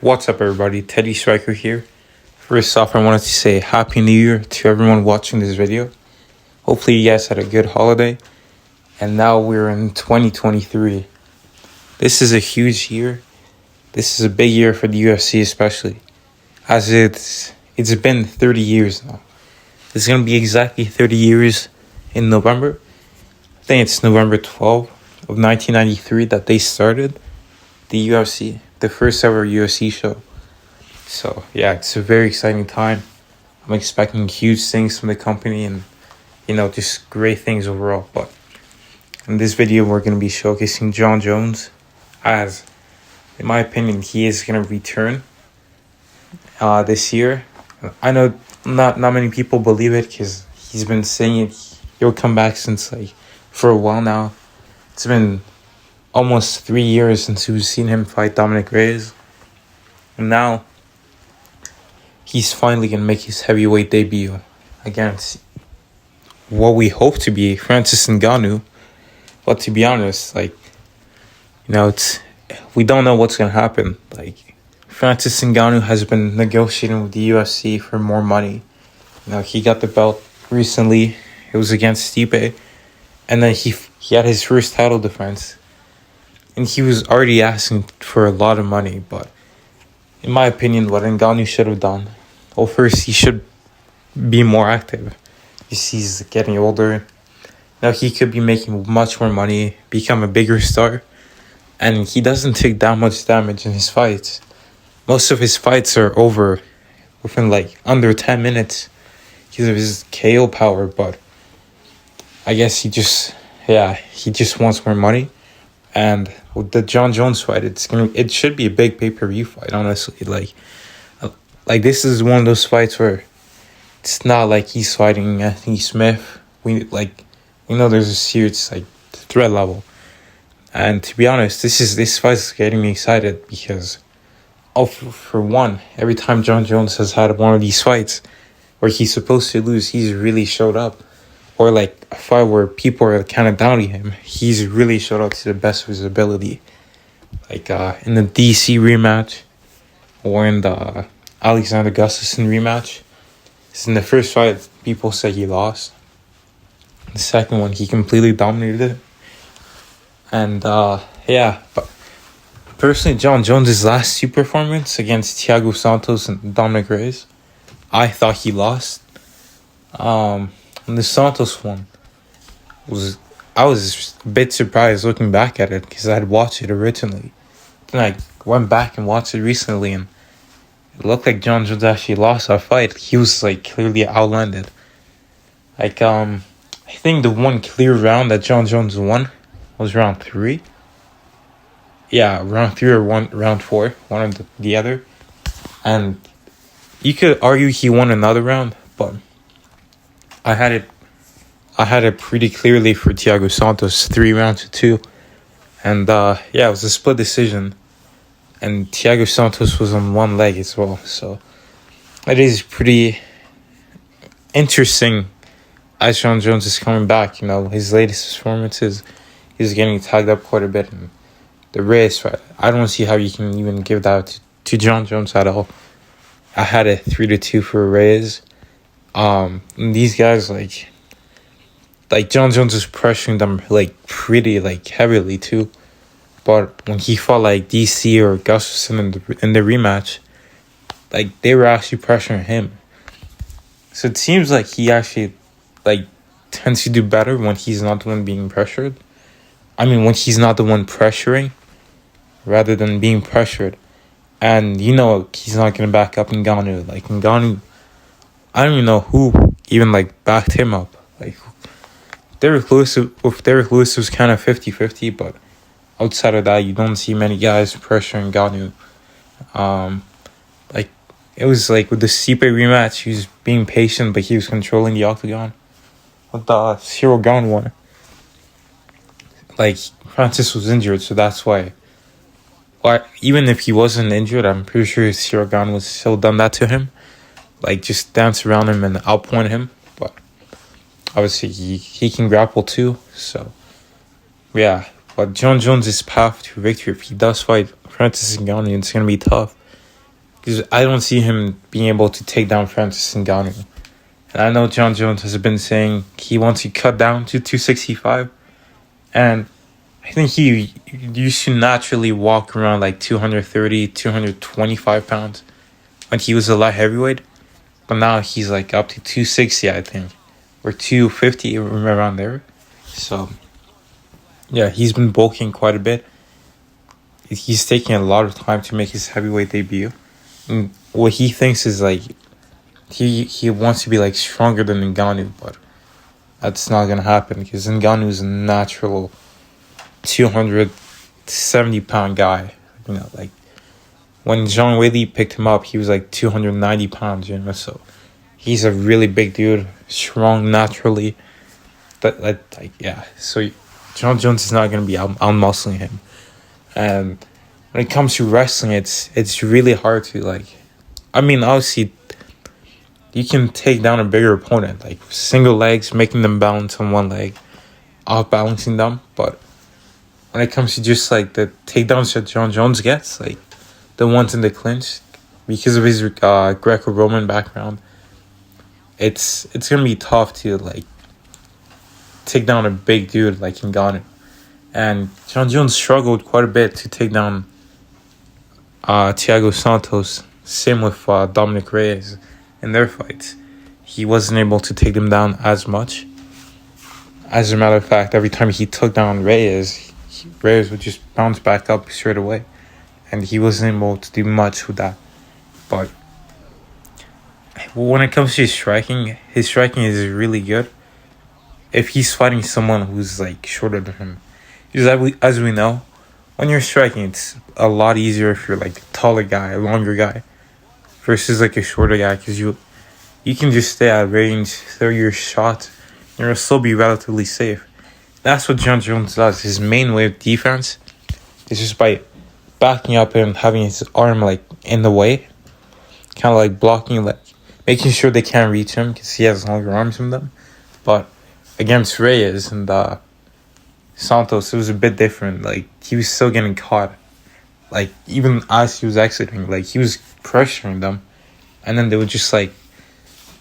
What's up, everybody? Teddy Striker here. First off, I wanted to say Happy New Year to everyone watching this video. Hopefully, you guys had a good holiday. And now we're in 2023. This is a huge year. This is a big year for the UFC, especially as it's been 30 years now. It's gonna be exactly 30 years in November. I think it's November 12th of 1993 that they started the UFC, the first ever UFC show. So yeah, it's a very exciting time. I'm expecting huge things from the company and just great things overall. But in this video, we're going to be showcasing Jon Jones, as in my opinion, he is going to return this year. I know not many people believe it because he's been saying he'll come back since for a while now. It's been almost 3 years since we've seen him fight Dominic Reyes. And now he's finally going to make his heavyweight debut against what we hope to be Francis Ngannou. But to be honest, we don't know what's going to happen. Francis Ngannou has been negotiating with the UFC for more money. He got the belt recently. It was against Stipe. And then he had his first title defense. And he was already asking for a lot of money. But in my opinion, what Ngannou should have done, well, first, he should be more active. He's getting older. Now he could be making much more money, become a bigger star. And he doesn't take that much damage in his fights. Most of his fights are over within under 10 minutes because of his KO power. But I guess he just wants more money. And with the Jon Jones fight, it should be a big pay-per-view fight, honestly. This is one of those fights where it's not like he's fighting Anthony Smith. There's a serious threat level. And to be honest, this fight is getting me excited because for one, every time Jon Jones has had one of these fights where he's supposed to lose, he's really showed up. Or a fight where people are kind of doubting him, he's really showed up to the best of his ability. In the DC rematch or in the Alexander Gustafsson rematch. In the first fight, people said he lost. The second one, he completely dominated it. And but personally, Jon Jones' last two performance against Thiago Santos and Dominic Reyes, I thought he lost. And the Santos one I was a bit surprised looking back at it because I had watched it originally. Then I went back and watched it recently, and it looked like Jon Jones actually lost that fight. He was clearly outlanded. I think the one clear round that Jon Jones won was round 3. Yeah, round 3 or round 4, one or the other. And you could argue he won another round, but I had it pretty clearly for Thiago Santos, 3 rounds to 2. And it was a split decision. And Thiago Santos was on one leg as well. So it is pretty interesting as Jon Jones is coming back. His latest performances, he's getting tagged up quite a bit in the race. Right? I don't see how you can even give that to Jon Jones at all. I had it 3-2 for Reyes. These guys Jon Jones is pressuring them pretty heavily too. But when he fought DC or Gustafsson in the rematch, they were actually pressuring him. So it seems like he actually tends to do better when he's not the one being pressured. I mean, when he's not the one pressuring rather than being pressured. And he's not gonna back up Ngannou. Ngannou, I don't even know who even backed him up. Derek Lewis, with Derek Lewis, was kind of 50-50, but outside of that, you don't see many guys pressuring Ngannou. It was with the Stipe rematch, he was being patient, but he was controlling the octagon. With the Cyril Gane one, Francis was injured, so that's why. Or even if he wasn't injured, I'm pretty sure Cyril Gane would still done that to him. Just dance around him and outpoint him. But obviously, he can grapple too. So, yeah. But Jon Jones' path to victory, if he does fight Francis Ngannou, it's going to be tough. because I don't see him being able to take down Francis Ngannou. And I know Jon Jones has been saying he wants to cut down to 265, and I think he used to naturally walk around like 230, 225 pounds when he was a light heavyweight. But now he's like up to 260, I think, or 250, around there. So, yeah, he's been bulking quite a bit. He's taking a lot of time to make his heavyweight debut. And what he thinks is like, he wants to be like stronger than Ngannou, but that's not gonna happen because Ngannou is a natural 270-pound guy. Like when John Whaley picked him up, he was like 290 pounds. So he's a really big dude, strong naturally. So Jon Jones is not gonna be out muscling him. And when it comes to wrestling, it's really hard to obviously you can take down a bigger opponent, like single legs, making them balance on one leg, off balancing them. But when it comes to just like the takedowns that Jon Jones gets, like the ones in the clinch, because of his Greco-Roman background, it's gonna be tough to like take down a big dude like Ngannou. And Jon Jones struggled quite a bit to take down Thiago Santos. Same with Dominic Reyes in their fights. He wasn't able to take them down as much. As a matter of fact, every time he took down Reyes would just bounce back up straight away. And he wasn't able to do much with that. But when it comes to his striking is really good if he's fighting someone who's like shorter than him. Because as we know, when you're striking, it's a lot easier if you're like a taller guy, a longer guy, versus like a shorter guy, because you can just stay at range, throw your shot, and you'll still be relatively safe. That's what Jon Jones does. His main way of defense is just by backing up and having his arm like in the way, kind of like blocking, like making sure they can't reach him because he has longer arms than them. But against Reyes and Santos, it was a bit different. Like he was still getting caught. Like even as he was exiting, like he was pressuring them, and then they would just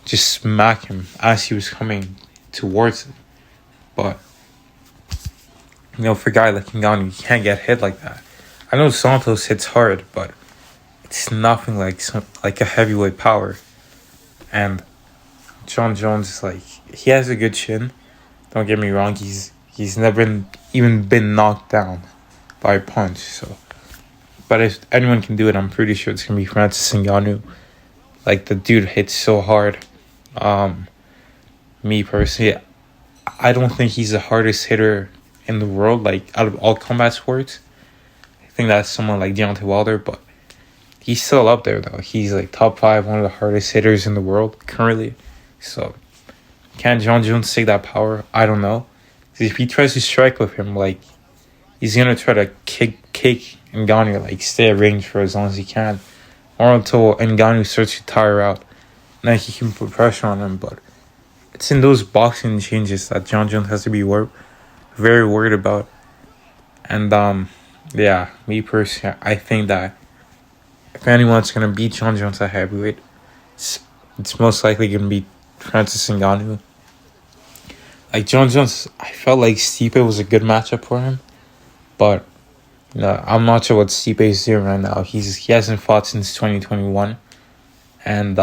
smack him as he was coming towards it. But for a guy like Ngannou, you can't get hit like that. I know Santos hits hard, but it's nothing like a heavyweight power. And Jon Jones is he has a good chin. Don't get me wrong, he's never even been knocked down by a punch. So, but if anyone can do it, I'm pretty sure it's gonna be Francis Ngannou. Like the dude hits so hard. Me personally, I don't think he's the hardest hitter in the world. Like out of all combat sports, I think that's someone like Deontay Wilder, but he's still up there though. He's like top 5, one of the hardest hitters in the world currently. So, can Jon Jones take that power? I don't know. If he tries to strike with him, he's gonna try to kick Ngannou, stay at range for as long as he can, or until Ngannou starts to tire out. And then he can put pressure on him. But it's in those boxing changes that Jon Jones has to be very worried about. And me personally, I think that if anyone's gonna beat Jon Jones at heavyweight, it's most likely gonna be Francis Ngannou. Jon Jones, I felt like Stipe was a good matchup for him, but I'm not sure what Stipe is doing right now. He hasn't fought since 2021, and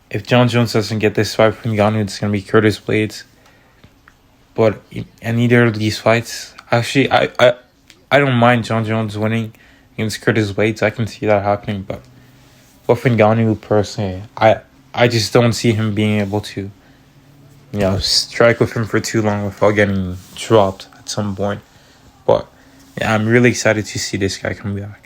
if Jon Jones doesn't get this fight from Ngannou, it's gonna be Curtis Blades. But in either of these fights, actually, I don't mind Jon Jones winning against Curtis Blades. I can see that happening, but with Ngannou personally, I just don't see him being able to strike with him for too long without getting dropped at some point. But I'm really excited to see this guy come back.